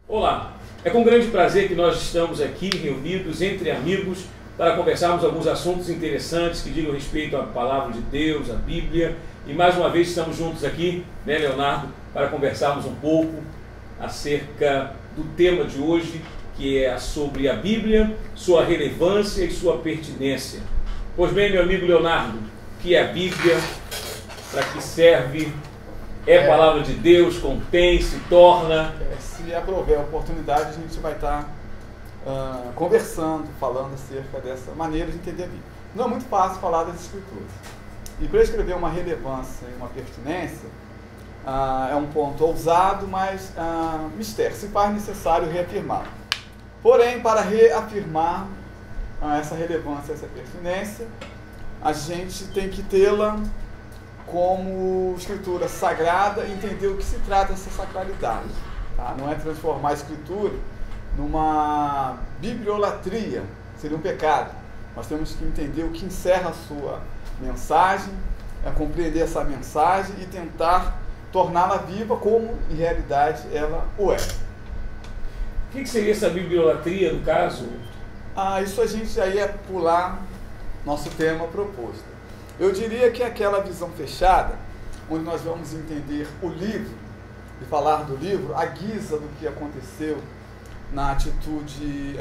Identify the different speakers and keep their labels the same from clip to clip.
Speaker 1: Olá, é com grande prazer que nós estamos aqui reunidos entre amigos para conversarmos alguns assuntos interessantes que digam respeito à palavra de Deus, à Bíblia. E mais uma vez estamos juntos aqui, né, Leonardo, para conversarmos um pouco acerca do tema de hoje, que é sobre a Bíblia, sua relevância e sua pertinência. Pois bem, meu amigo Leonardo, o que é a Bíblia? Para que serve? É a palavra de Deus, contém, se torna...
Speaker 2: Se aprover a oportunidade, a gente vai estar conversando, falando acerca dessa maneira de entender a Bíblia. Não é muito fácil falar das Escrituras. E para escrever uma relevância e uma pertinência, é um ponto ousado, mas mistério. Se faz necessário reafirmar. Porém, para reafirmar essa relevância, essa pertinência, a gente tem que tê-la como escritura sagrada e entender o que se trata dessa sacralidade. Tá? Não é transformar a escritura numa bibliolatria, seria um pecado. Nós temos que entender o que encerra a sua mensagem, compreender essa mensagem e tentar torná-la viva como, em realidade, ela o é.
Speaker 1: O que seria essa bibliolatria, no caso?
Speaker 2: Isso a gente aí é pular nosso tema proposto. Eu diria que é aquela visão fechada, onde nós vamos entender o livro, e falar do livro, à guisa do que aconteceu na atitude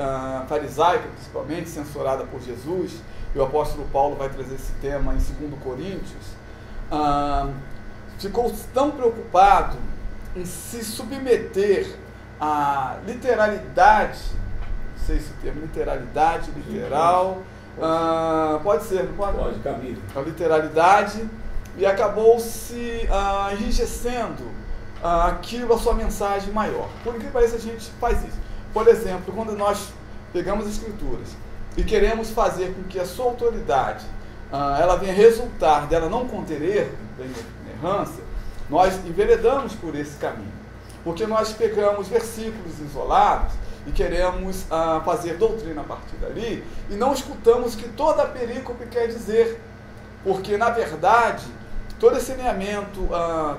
Speaker 2: farisaica, principalmente, censurada por Jesus, e o apóstolo Paulo vai trazer esse tema em 2 Coríntios, ficou tão preocupado em se submeter à literalidade, não sei se o termo literalidade, literal, pode ser, não pode?
Speaker 1: Pode, caber.
Speaker 2: A literalidade, e acabou se enrijecendo aquilo, a sua mensagem maior. Por que parece a gente faz isso? Por exemplo, quando nós pegamos as Escrituras e queremos fazer com que a sua autoridade ela venha resultar dela não conter erro, errância, nós enveredamos por esse caminho. Porque nós pegamos versículos isolados e queremos fazer doutrina a partir dali, e não escutamos o que toda a perícope quer dizer, porque, na verdade, todo esse alinhamento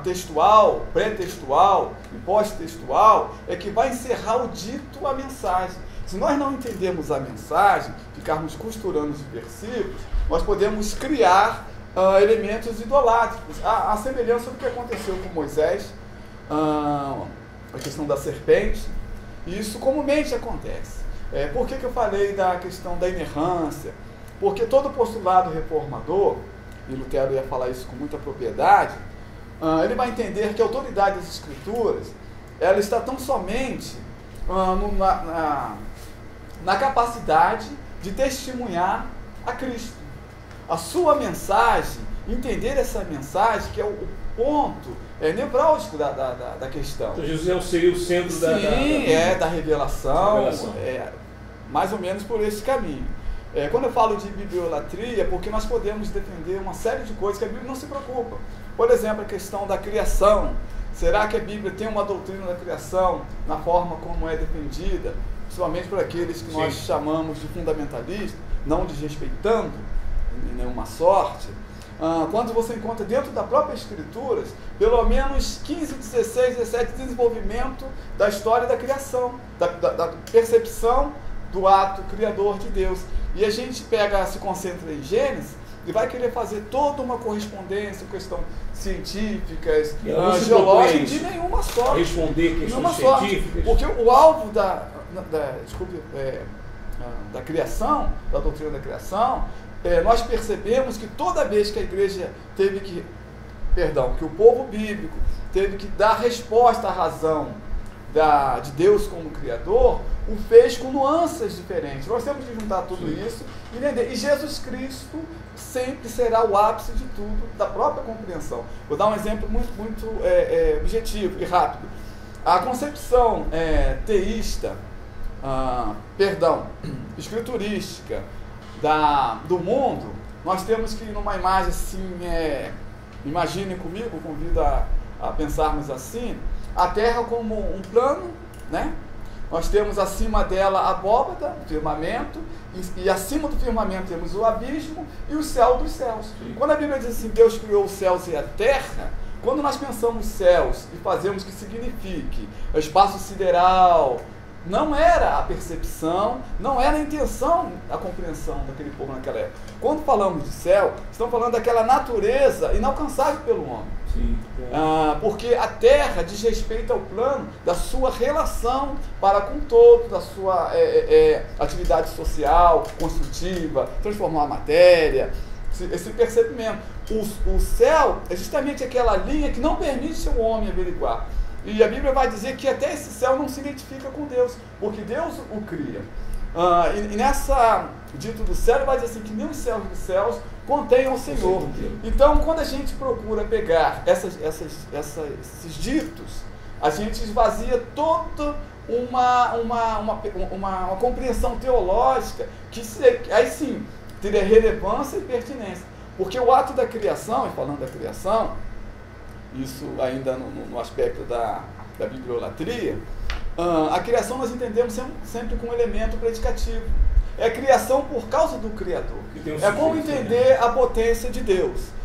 Speaker 2: textual, pré-textual e pós-textual é que vai encerrar o dito, a mensagem. Se nós não entendermos a mensagem, ficarmos costurando os versículos, nós podemos criar elementos idolátricos, a semelhança do que aconteceu com Moisés, a questão da serpente. Isso comumente acontece. Por que eu falei da questão da inerrância? Porque todo postulado reformador, e Lutero ia falar isso com muita propriedade, ele vai entender que a autoridade das Escrituras ela está tão somente na capacidade de testemunhar a Cristo. A sua mensagem, entender essa mensagem, que é o ponto nevrálgico da questão.
Speaker 1: Então Jesus seria o centro
Speaker 2: da revelação. Mais ou menos por esse caminho. Quando eu falo de bibliolatria, é porque nós podemos defender uma série de coisas que a Bíblia não se preocupa. Por exemplo, a questão da criação. Será que a Bíblia tem uma doutrina da criação na forma como é defendida, principalmente por aqueles que nós chamamos de fundamentalistas, não desrespeitando em nenhuma sorte? Quando você encontra dentro da própria Escritura, pelo menos 15, 16, 17 desenvolvimento da história da criação, da percepção do ato criador de Deus. E a gente se concentra em Gênesis e vai querer fazer toda uma correspondência, questão científicas, geológicas, de nenhuma sorte.
Speaker 1: Responder questões científicas.
Speaker 2: Porque o alvo da criação, da doutrina da criação, nós percebemos que toda vez que a igreja que o povo bíblico teve que dar resposta à razão de Deus como Criador, o fez com nuances diferentes. Nós temos que juntar tudo isso e entender. E Jesus Cristo sempre será o ápice de tudo, da própria compreensão. Vou dar um exemplo muito objetivo e rápido. A concepção teísta, escriturística do mundo, nós temos que, numa imagem assim, imaginem comigo, convido a pensarmos assim, a Terra como um plano, né? Nós temos acima dela a abóbada, o firmamento, e acima do firmamento temos o abismo e o céu dos céus. Quando a Bíblia diz assim, Deus criou os céus e a terra, Quando nós pensamos céus e fazemos que signifique o espaço sideral, não era a percepção, não era a intenção, a compreensão daquele povo naquela época. Quando falamos de céu, estamos falando daquela natureza inalcançável pelo homem.
Speaker 1: Sim,
Speaker 2: porque a terra diz respeito ao plano da sua relação para com todo, da sua atividade social, construtiva, transformar a matéria, esse percebimento. O céu é justamente aquela linha que não permite o homem averiguar. E a Bíblia vai dizer que até esse céu não se identifica com Deus, porque Deus o cria. E nessa dito do céu, ele vai dizer assim, que nem os céus dos céus contêm o Senhor. Então, quando a gente procura pegar esses ditos, a gente esvazia toda uma compreensão teológica que aí sim teria relevância e pertinência. Porque o ato da criação, e falando da criação, isso ainda no aspecto da bibliolatria, a criação nós entendemos sempre com um elemento predicativo. É a criação por causa do Criador. É como entender a potência de Deus.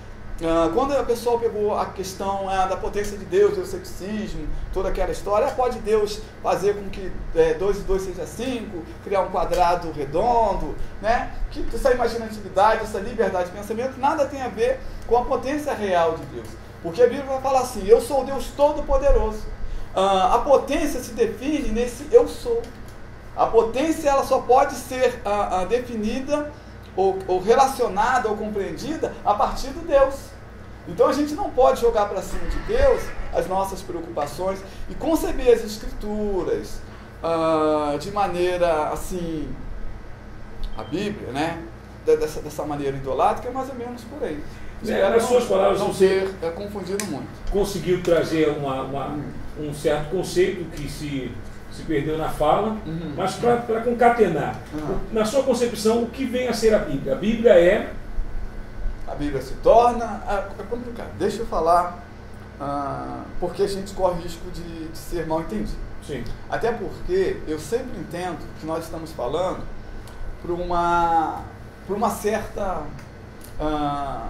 Speaker 2: Quando a pessoa pegou a questão da potência de Deus, do ceticismo, toda aquela história, pode Deus fazer com que 2 e 2 seja 5, criar um quadrado redondo, né? Que essa imaginatividade, essa liberdade de pensamento, nada tem a ver com a potência real de Deus. Porque a Bíblia vai falar assim, eu sou o Deus Todo-Poderoso. A potência se define nesse eu sou. A potência ela só pode ser definida ou relacionada ou compreendida a partir de Deus. Então a gente não pode jogar para cima de Deus as nossas preocupações e conceber as Escrituras de maneira assim, a Bíblia, né? Dessa maneira idolátrica, é mais ou menos por aí.
Speaker 1: Nas suas palavras,
Speaker 2: não
Speaker 1: você
Speaker 2: ter confundido muito.
Speaker 1: Conseguiu trazer um certo conceito que se perdeu na fala, mas para concatenar, na sua concepção, o que vem a ser a Bíblia? A Bíblia é...
Speaker 2: A Bíblia se torna... É complicado. Deixa eu falar, porque a gente corre o risco de ser mal entendido.
Speaker 1: Sim.
Speaker 2: Até porque eu sempre entendo que nós estamos falando por uma certa...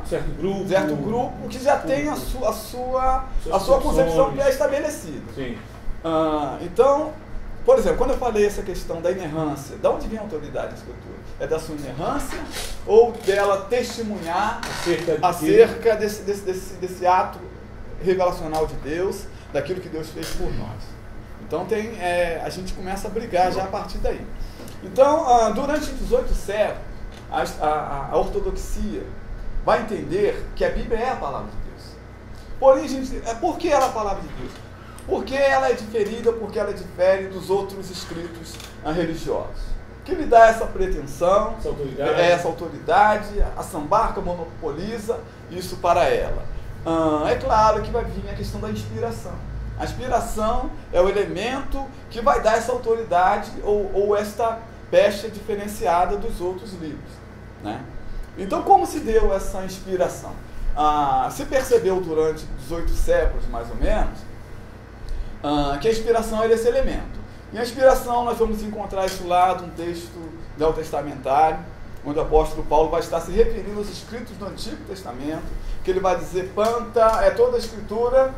Speaker 1: certo
Speaker 2: grupo que já tem a sua concepção pré-estabelecida.
Speaker 1: Sim.
Speaker 2: Então, por exemplo, quando eu falei essa questão da inerrância, de onde vem a autoridade da Escritura? É da sua inerrância ou dela testemunhar acerca desse ato revelacional de Deus, daquilo que Deus fez por nós? Então a gente começa a brigar já a partir daí. Então, durante 18 séculos, a ortodoxia vai entender que a Bíblia é a palavra de Deus. Porém, gente, por que ela é a palavra de Deus? Porque ela é diferida, porque ela difere dos outros escritos religiosos. O que lhe dá essa pretensão, essa autoridade, a sambarca monopoliza isso para ela. É claro que vai vir a questão da inspiração. A inspiração é o elemento que vai dar essa autoridade ou esta pecha diferenciada dos outros livros, né? Então, como se deu essa inspiração? Se percebeu durante 18 séculos, mais ou menos, que a inspiração era esse elemento. E a inspiração, nós vamos encontrar isso lá num texto neotestamentário, onde o apóstolo Paulo vai estar se referindo aos escritos do Antigo Testamento, que ele vai dizer, toda a escritura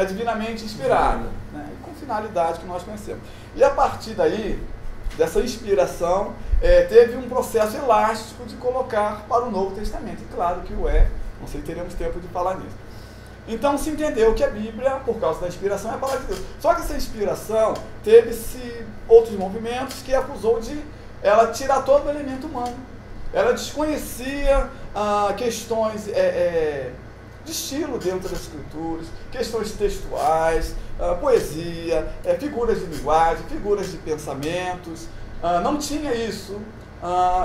Speaker 2: é divinamente inspirada, né? E com finalidade que nós conhecemos. E a partir daí, dessa inspiração, teve um processo elástico de colocar para o Novo Testamento. E claro que o não sei se teremos tempo de falar nisso. Então se entendeu que a Bíblia, por causa da inspiração, é a palavra de Deus. Só que essa inspiração teve-se outros movimentos que acusou de ela tirar todo o elemento humano. Ela desconhecia questões de estilo dentro das escrituras, questões textuais, poesia, figuras de linguagem, figuras de pensamentos. Não tinha isso.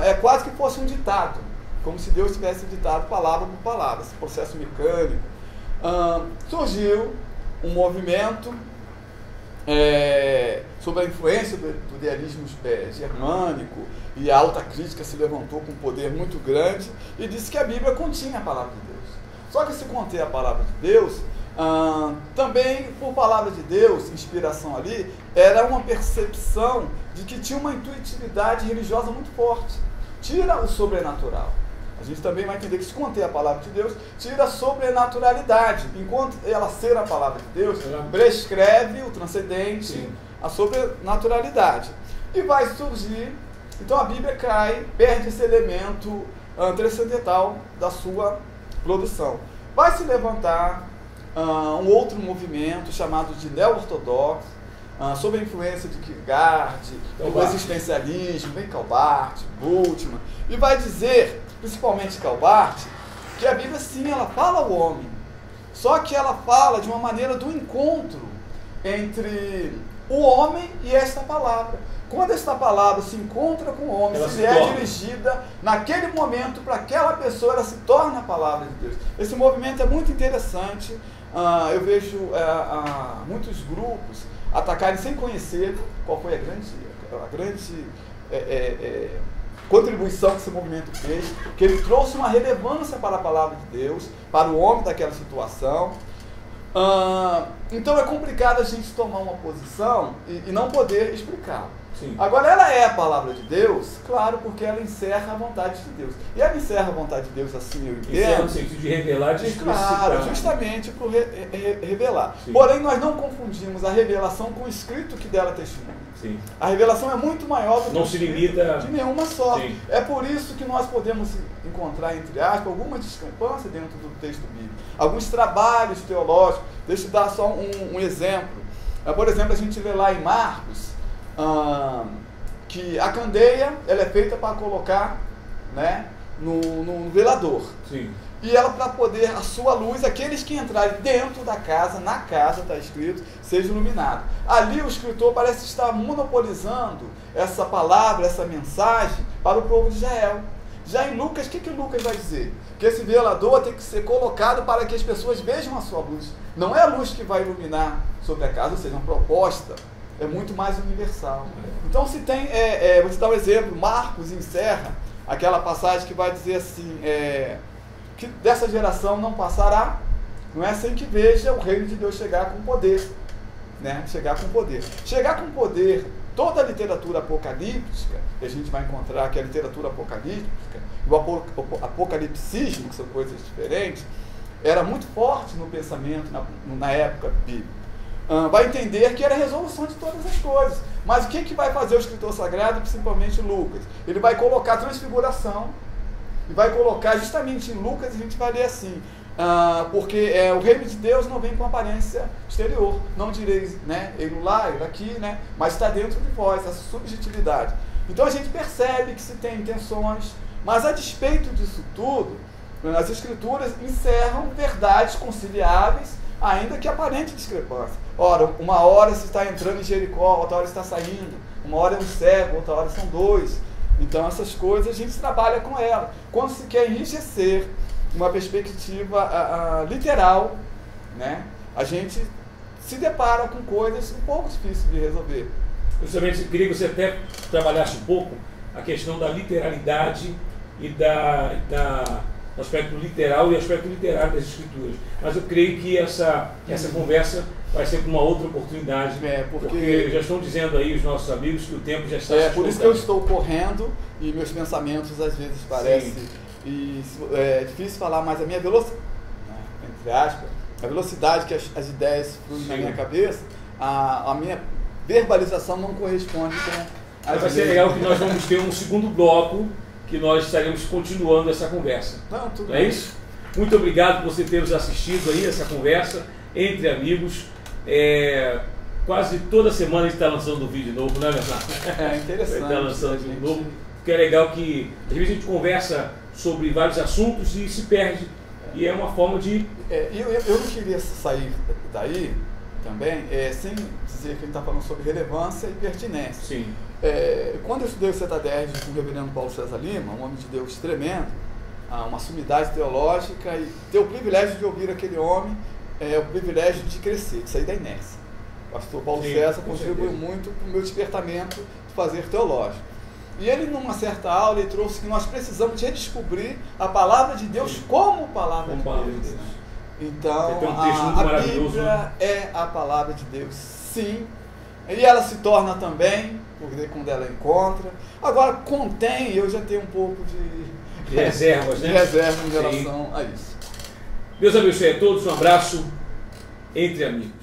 Speaker 2: É quase que fosse um ditado, como se Deus tivesse ditado palavra por palavra, esse processo mecânico. Surgiu um movimento sob a influência do idealismo germânico, e a alta crítica se levantou com um poder muito grande e disse que a Bíblia continha a palavra de Deus. Só que se contém a palavra de Deus, também por palavra de Deus, inspiração ali, era uma percepção de que tinha uma intuitividade religiosa muito forte. Tira o sobrenatural. A gente também vai entender que se conter a palavra de Deus, tira a sobrenaturalidade. Enquanto ela ser a palavra de Deus, prescreve o transcendente, sim, a sobrenaturalidade. E vai surgir, então a Bíblia cai, perde esse elemento transcendental da sua produção. Vai se levantar um outro movimento chamado de neo-ortodoxo, sob a influência de Kierkegaard, do existencialismo, bem Calbart, Bultmann, e vai dizer, principalmente Calbart, que a Bíblia sim, ela fala ao homem, só que ela fala de uma maneira do encontro entre o homem e esta palavra. Quando esta palavra se encontra com o homem, se é dirigida naquele momento para aquela pessoa, ela se torna a palavra de Deus. Esse movimento é muito interessante. Eu vejo muitos grupos atacarem sem conhecer qual foi a grande contribuição que esse movimento fez, que ele trouxe uma relevância para a palavra de Deus, para o homem daquela situação. Então é complicado a gente tomar uma posição e não poder explicá-la. Sim. Agora, ela é a palavra de Deus, claro, porque ela encerra a vontade de Deus. E ela encerra a vontade de Deus, assim, eu entendo. Encerra no sentido de revelar, de explicitar. Claro, justamente por revelar. Sim. Porém, nós não confundimos a revelação com o escrito que dela testemunha. Sim. A revelação é muito maior do que
Speaker 1: não se limita
Speaker 2: de nenhuma só.
Speaker 1: Sim.
Speaker 2: É por isso que nós podemos encontrar, entre aspas, alguma discrepância dentro do texto bíblico. Alguns trabalhos teológicos. Deixa eu dar só um exemplo. Por exemplo, a gente lê lá em Marcos, que a candeia ela é feita para colocar, né, no velador. Sim. E ela, para poder, a sua luz, aqueles que entrarem dentro da casa, na casa, está escrito, seja iluminado. Ali o escritor parece estar monopolizando essa palavra, essa mensagem para o povo de Israel. Já em Lucas, o que Lucas vai dizer? Que esse velador tem que ser colocado para que as pessoas vejam a sua luz. Não é a luz que vai iluminar sobre a casa, ou seja, uma proposta é muito mais universal. Então, se tem, vou te dar um exemplo, Marcos encerra aquela passagem que vai dizer assim, que dessa geração não passará, não é sem que veja o reino de Deus chegar com poder, né? Chegar com poder. Chegar com poder, toda a literatura apocalíptica, que a gente vai encontrar que a literatura apocalíptica, o apocalipsismo, que são coisas diferentes, era muito forte no pensamento, na época bíblica. Vai entender que era a resolução de todas as coisas. Mas o que vai fazer o escritor sagrado, principalmente Lucas? Ele vai colocar a transfiguração, e vai colocar justamente em Lucas, a gente vai ler assim, porque o reino de Deus não vem com aparência exterior, não direis, né, ele lá, ele aqui, né, mas está dentro de vós, essa subjetividade. Então a gente percebe que se tem intenções, mas a despeito disso tudo, as escrituras encerram verdades conciliáveis, ainda que aparente discrepância. Ora, uma hora se está entrando em Jericó, outra hora está saindo, uma hora é um cego, outra hora são dois. Então essas coisas a gente trabalha com ela. Quando se quer enriquecer uma perspectiva literal, né, a gente se depara com coisas um pouco difíceis de resolver.
Speaker 1: Justamente, eu queria que você até trabalhasse um pouco a questão da literalidade e do aspecto literal e aspecto literário das escrituras. Mas eu creio que essa conversa vai ser com uma outra oportunidade, porque já estão dizendo aí os nossos amigos que o tempo já está se
Speaker 2: por isso que eu estou correndo e meus pensamentos às vezes parecem difícil falar, mas a minha velocidade, entre aspas, a velocidade que as ideias fluem na minha cabeça, a minha verbalização não corresponde com
Speaker 1: as vai ser legal que nós vamos ter um segundo bloco que nós estaremos continuando essa conversa. Não é isso? Muito obrigado por você ter nos assistido aí, essa conversa entre amigos. Quase toda semana a gente está lançando um vídeo novo, né, Bernardo?
Speaker 2: É interessante.
Speaker 1: Está lançando um vídeo novo, porque é legal que às vezes a gente conversa sobre vários assuntos e se perde. E é uma forma de...
Speaker 2: eu não queria sair daí também, sem dizer que a gente está falando sobre relevância e pertinência. Sim. Quando eu estudei o CETA10 com o reverendo Paulo César Lima, um homem de Deus tremendo, uma sumidade teológica, e ter o privilégio de ouvir aquele homem, o privilégio de crescer, de sair da inércia. O pastor Paulo César contribuiu muito para o meu despertamento de fazer teológico. E ele, numa certa aula, ele trouxe que nós precisamos redescobrir a palavra de Deus como palavra de Deus. Então, a Bíblia é a palavra de Deus, sim. E ela se torna também, porque quando ela encontra. Agora, contém, eu já tenho um pouco
Speaker 1: de reservas, né?
Speaker 2: De reserva em relação a isso.
Speaker 1: Deus abençoe a todos, um abraço entre amigos.